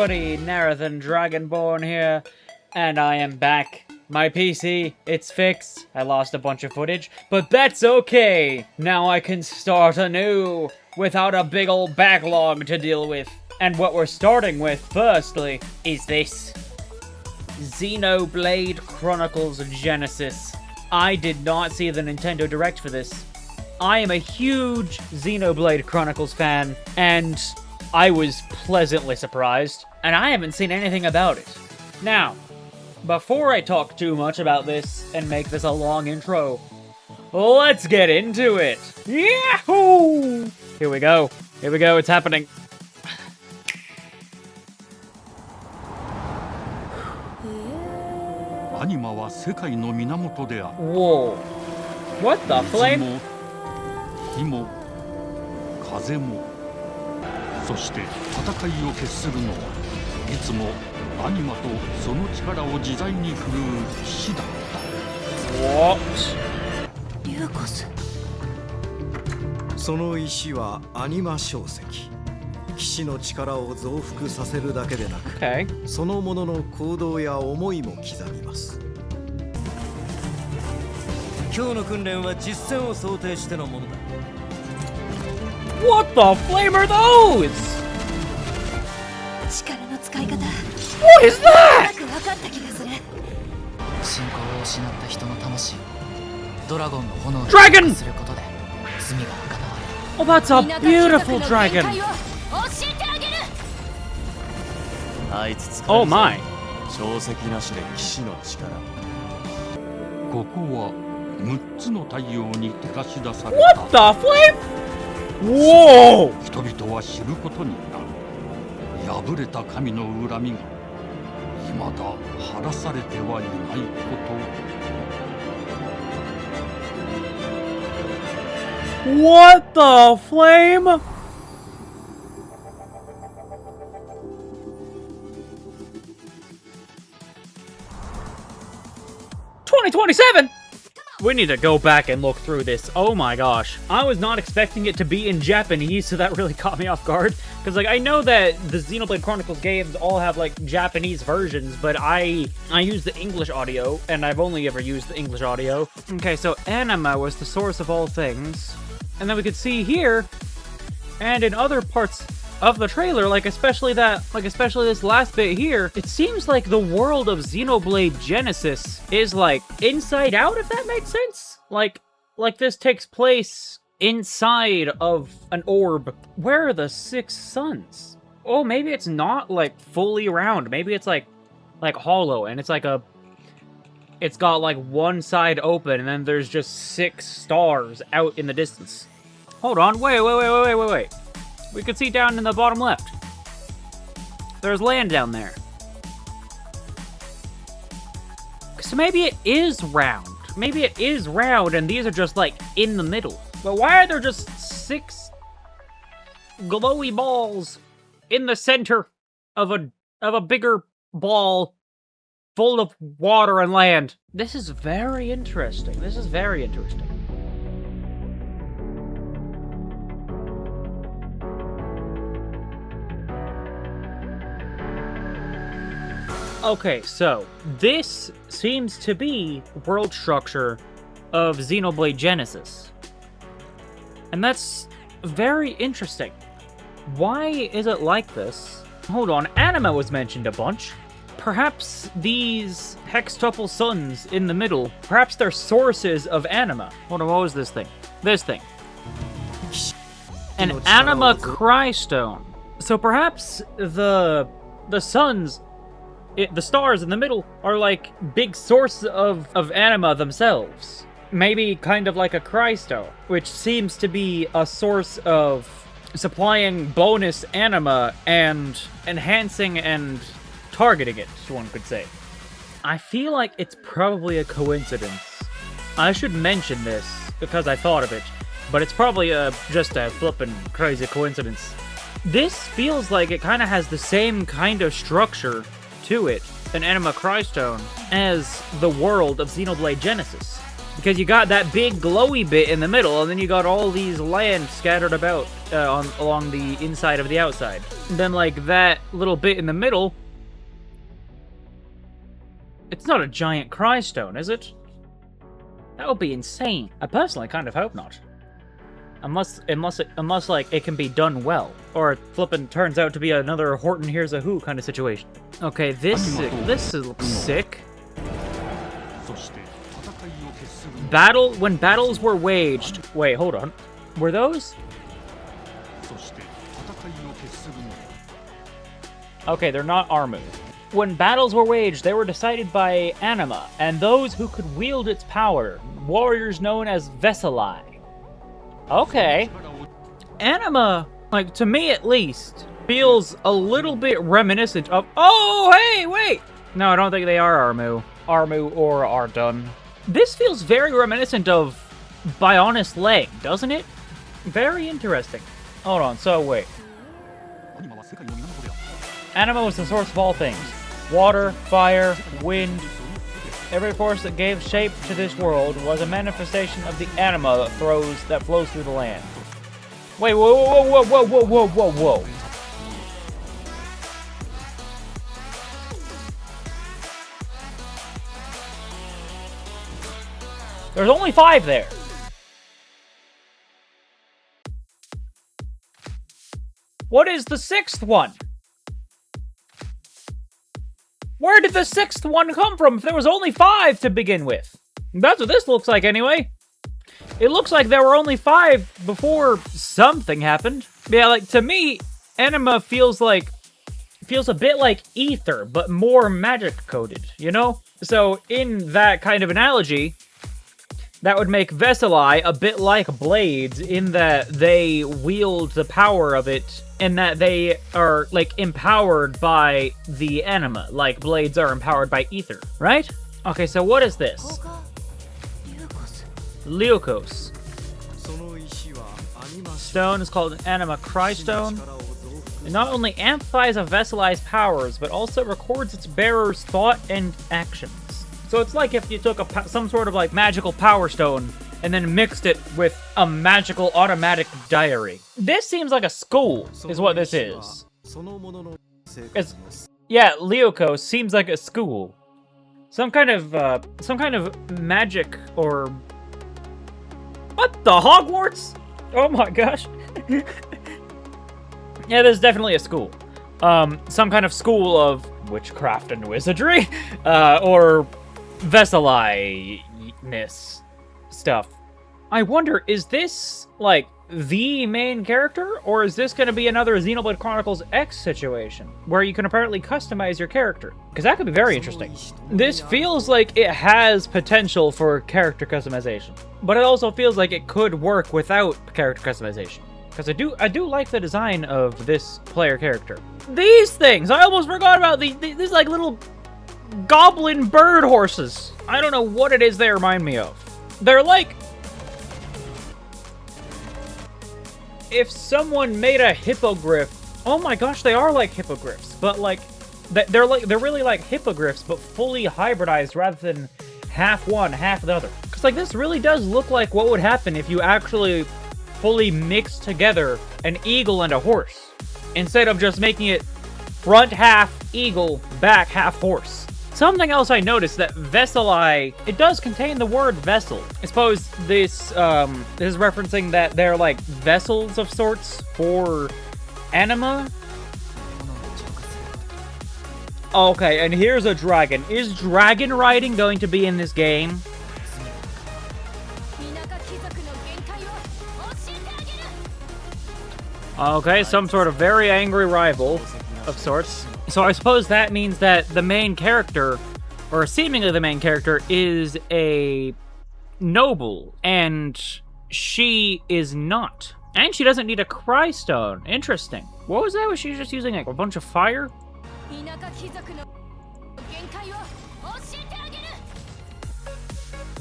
everybody, Narathan Dragonborn here, and I am back. My PC, it's fixed. I lost a bunch of footage, but that's okay. Now I can start anew without a big old backlog to deal with. And what we're starting with, firstly, is this. Xenoblade Chronicles Genesis. I did not see the Nintendo Direct for this. I am a huge Xenoblade Chronicles fan, and I was pleasantly surprised, and I haven't seen anything about it. Now, before I talk too much about this and make this a long intro, let's get into it! Yahoo! Here we go. Here we go, it's happening. Whoa. What the flame? そして戦いを決するのはいつもアニマとその力を自在に振るう騎士だった。What? リューコス。その石はアニマ小石。騎士の力を増幅させるだけでなく、そのものの行動や思いも刻みます。今日の訓練は実戦を想定してのものだ。What the flame are those? What is that? Dragon! Oh, that's a beautiful dragon. Oh my. ここは6つの太陽に照らし出された。 What the flame? Whoa! 人々は知ることになる。破れた神の恨みが未だ晴らされてはいないこと。What the flame? $2027? We need to go back and look through this. Oh my gosh. I was not expecting it to be in Japanese, so that really caught me off guard. Because, like, I know that the Xenoblade Chronicles games all have, like, Japanese versions, but I use the English audio, and I've only ever used the English audio. Okay, so anima was the source of all things. And then we could see here, and in other parts of the trailer, especially this last bit here, it seems like the world of Xenoblade Genesis is, like, inside out, if that makes sense? Like this takes place inside of an orb. Where are the 6 suns? Oh, maybe it's not, like, fully round. Maybe it's, like hollow, and it's, it's got, like, one side open, and then there's just 6 stars out in the distance. Hold on, wait. We can see down in the bottom left. There's land down there. So maybe it is round. Maybe it is round and these are just like in the middle. But why are there just 6 glowy balls in the center of a bigger ball full of water and land? This is very interesting. This is very interesting. Okay, so this seems to be the world structure of Xenoblade Genesis. And that's very interesting. Why is it like this? Hold on, anima was mentioned a bunch. Perhaps these hextuple suns in the middle, perhaps they're sources of anima. Hold on, what was this thing? This thing. An anima crystone. So perhaps the suns, the stars in the middle are like big sources of anima themselves. Maybe kind of like a crystone, which seems to be a source of supplying bonus anima and enhancing and targeting it, one could say. I feel like it's probably a coincidence. I should mention this because I thought of it, but it's probably just a flippin' crazy coincidence. This feels like it kind of has the same kind of structure to it, an anima crystone, as the world of Xenoblade Genesis. Because you got that big glowy bit in the middle, and then you got all these land scattered about along the inside of the outside. And then, like, that little bit in the middle... It's not a giant cry stone, is it? That would be insane. I personally kind of hope not. Unless like, it can be done well. Or it flippin' turns out to be another Horton Hears a Who kind of situation. Okay, this looks sick. When battles were waged... Wait, hold on. Were those? Okay, they're not Armu. When battles were waged, they were decided by Anima, and those who could wield its power, warriors known as Vesali. Okay. Anima, like, to me at least, feels a little bit reminiscent of... Oh, hey, wait! No, I don't think they are Armu. Armu or Ardun. This feels very reminiscent of Bionis Leg, doesn't it? Very interesting. Hold on, so wait. Anima was the source of all things. Water, fire, wind. Every force that gave shape to this world was a manifestation of the anima that flows through the land. Wait, whoa. There's only 5 there. What is the 6th one? Where did the 6th one come from if there was only 5 to begin with? That's what this looks like anyway. It looks like there were only 5 before something happened. Yeah, like, to me, Anima feels a bit like Ether, but more magic-coded, you know? So, in that kind of analogy, that would make Vesali a bit like Blades in that they wield the power of it and that they are, like, empowered by the anima, like Blades are empowered by Ether, right? Okay, so what is this? Leukos. Stone is called an Anima Cry Stone. It not only amplifies a Vesali's powers, but also records its bearer's thought and actions. So it's like if you took some sort of, like, magical power stone and then mixed it with a magical automatic diary. This seems like a school, is what this is. Yeah, Leukos seems like a school. Some kind of magic or... What the Hogwarts? Oh my gosh. Yeah, there's definitely a school. Some kind of school of witchcraft and wizardry, or Vesali-ness stuff. I wonder, is this, like, the main character, or is this going to be another Xenoblade Chronicles X situation, where you can apparently customize your character? Because that could be very interesting. This feels like it has potential for character customization, but it also feels like it could work without character customization. Because I do like the design of this player character. These things! I almost forgot about these like little goblin bird horses. I don't know what it is they remind me of. They're like... If someone made a hippogriff... Oh my gosh, they are like hippogriffs. But like... They're really like hippogriffs, but fully hybridized rather than half one, half the other. Because like this really does look like what would happen if you actually fully mixed together an eagle and a horse. Instead of just making it front half eagle, back half horse. Something else I noticed, that Vesali, it does contain the word vessel. I suppose this is referencing that they're like vessels of sorts for anima. Okay, and here's a dragon. Is dragon riding going to be in this game? Okay, some sort of very angry rival of sorts. So I suppose that means that the main character, or seemingly the main character, is a noble, and she is not. And she doesn't need a cry stone. Interesting. What was that? Was she just using like a bunch of fire?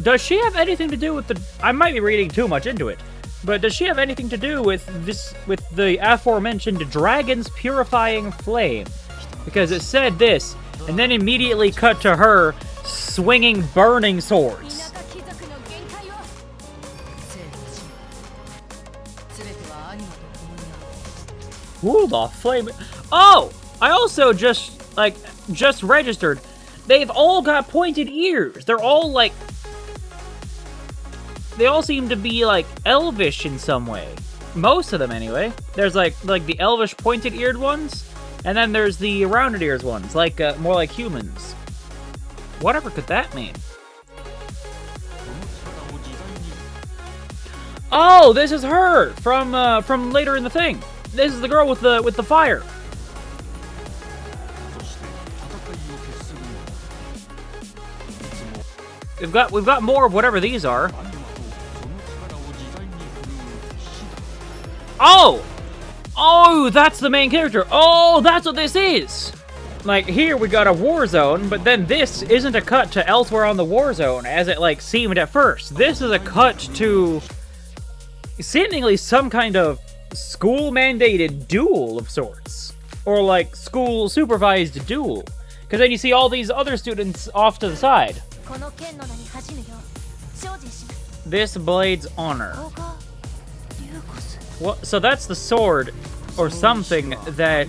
Does she have anything to do with the... I might be reading too much into it. But does she have anything to do with this, with the aforementioned dragon's purifying flame? Because it said this, and then immediately cut to her swinging burning swords. Ooh, the flame. Oh! I also just registered. They've all got pointed ears. They're all like... They all seem to be like elvish in some way. Most of them anyway. There's like the elvish pointed eared ones. And then there's the rounded ears ones. Like, more like humans. Whatever could that mean? Oh, this is her from later in the thing. This is the girl with the fire. We've got more of whatever these are. Oh! Oh, that's the main character. Oh, that's what this is. Like, here we got a war zone, but then this isn't a cut to elsewhere on the war zone, as it, like, seemed at first. This is a cut to seemingly some kind of school-mandated duel of sorts. Or, like, school-supervised duel. Because then you see all these other students off to the side. This blade's honor. What? So that's the sword, or something that...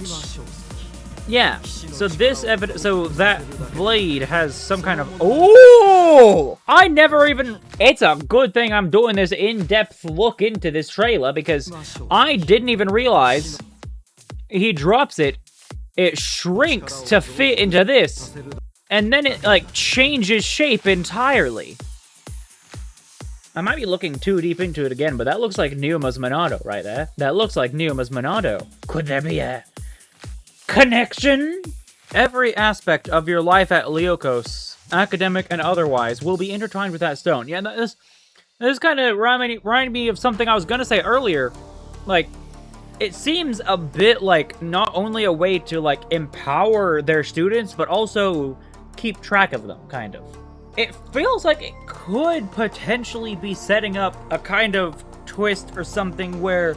Yeah, so this so that blade has some kind of... Oh! I never even... It's a good thing I'm doing this in-depth look into this trailer, because I didn't even realize he drops it, it shrinks to fit into this, and then it, like, changes shape entirely. I might be looking too deep into it again, but that looks like Neuma's Monado right there. That looks like Neuma's Monado. Could there be a connection? Every aspect of your life at Leokos, academic and otherwise, will be intertwined with that stone. Yeah, this kind of reminded me of something I was gonna say earlier. Like, it seems a bit like not only a way to, like, empower their students, but also keep track of them, kind of. It feels like it could potentially be setting up a kind of twist or something where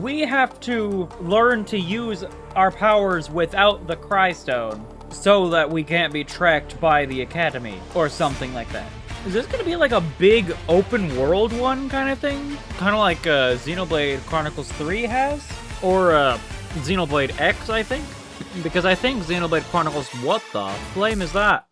we have to learn to use our powers without the Crystone so that we can't be tracked by the Academy or something like that. Is this going to be like a big open world one kind of thing? Kind of like Xenoblade Chronicles 3 has? Or Xenoblade X, I think? Because I think Xenoblade Chronicles... What the flame is that?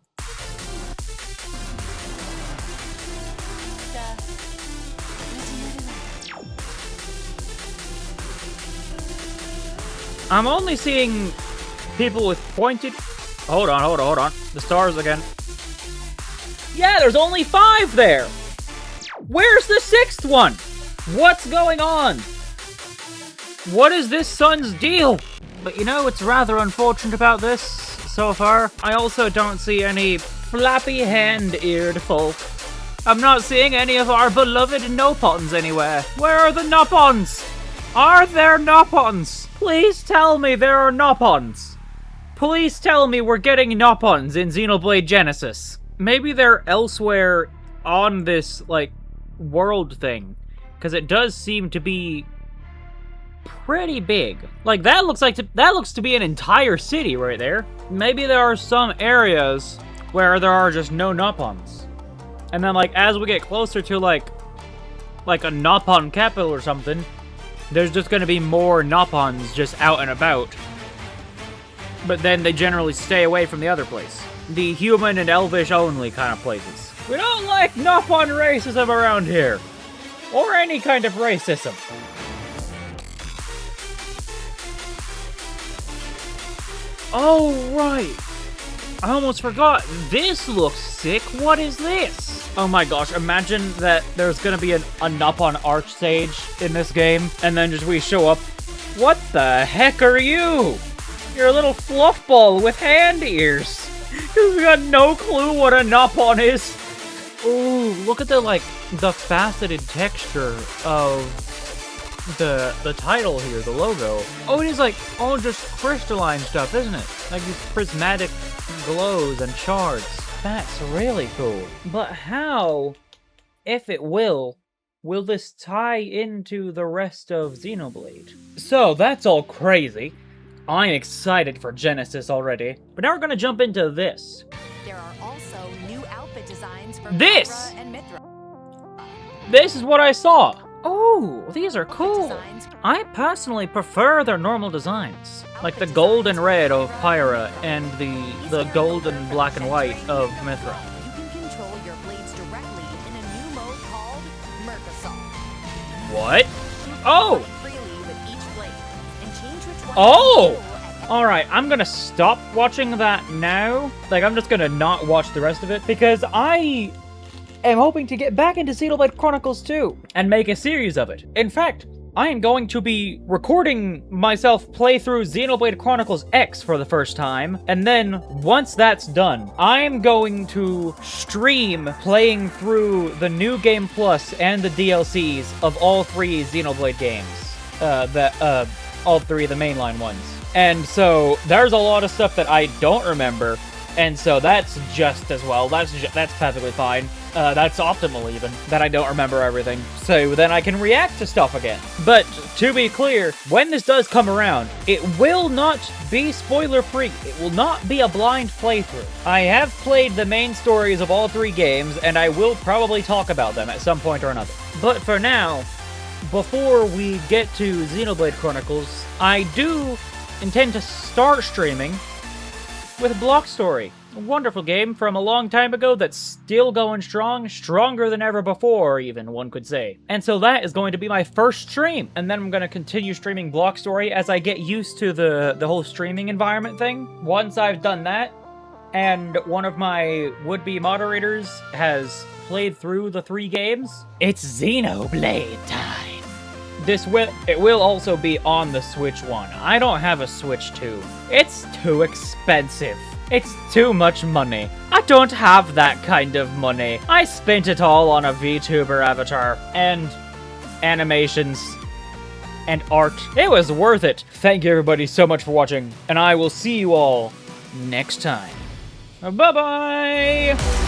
I'm only seeing people with pointed... Hold on. The stars again. Yeah, there's only 5 there! Where's the 6th one? What's going on? What is this son's deal? But you know what's rather unfortunate about this so far? I also don't see any flappy hand-eared folk. I'm not seeing any of our beloved Nopons anywhere. Where are the Nopons? Are there Nopons? Please tell me there are Nopons. Please tell me we're getting Nopons in Xenoblade Genesis. Maybe they're elsewhere on this, like, world thing. Because it does seem to be pretty big. Like, that looks to be an entire city right there. Maybe there are some areas where there are just no Nopons. And then, like, as we get closer to, like a Nopon capital or something, there's just gonna be more Nopons just out and about. But then they generally stay away from the other place. The human and elvish only kind of places. We don't like Nopon racism around here. Or any kind of racism. Oh, right. I almost forgot. This looks sick. What is this? Oh my gosh, imagine that there's gonna be a Nopon Archsage in this game, and then just we show up. What the heck are you? You're a little fluff ball with hand ears. Because we got no clue what a Nopon is. Ooh, look at the faceted texture of the title here, the logo. Oh, it is like all just crystalline stuff, isn't it? Like these prismatic glows and shards. That's really cool. But how, if it will this tie into the rest of Xenoblade? So, that's all crazy. I'm excited for Genesis already. But now we're gonna jump into this. There are also new outfit designs for This! Pyra and Mythra. This is what I saw. Oh, these are cool. I personally prefer their normal designs, like the gold and red of Pyra and the gold and black and white of Mythra. You can control your blades directly in a new mode called Mercasol. What? Oh! Freely with each blade and change which one Oh! you control at Alright, I'm gonna stop watching that now. Like, I'm just gonna not watch the rest of it, because I am hoping to get back into Xenoblade Chronicles 2 and make a series of it. In fact, I am going to be recording myself play through Xenoblade Chronicles X for the first time, and then once that's done, I'm going to stream playing through the New Game Plus and the DLCs of all 3 Xenoblade games. All 3 of the mainline ones. And so, there's a lot of stuff that I don't remember, and so that's just as well. That's perfectly fine. That's optimal, even, that I don't remember everything. So then I can react to stuff again. But, to be clear, when this does come around, it will not be spoiler-free. It will not be a blind playthrough. I have played the main stories of all 3 games, and I will probably talk about them at some point or another. But for now, before we get to Xenoblade Chronicles, I do intend to start streaming with Block Story. A wonderful game from a long time ago that's still going strong, stronger than ever before, even, one could say. And so that is going to be my first stream, and then I'm going to continue streaming Block Story as I get used to the whole streaming environment thing. Once I've done that, and one of my would-be moderators has played through the 3 games, it's Xenoblade time! It will also be on the Switch 1. I don't have a Switch 2. It's too expensive. It's too much money. I don't have that kind of money. I spent it all on a VTuber avatar, and animations, and art. It was worth it. Thank you everybody so much for watching, and I will see you all next time. Bye-bye!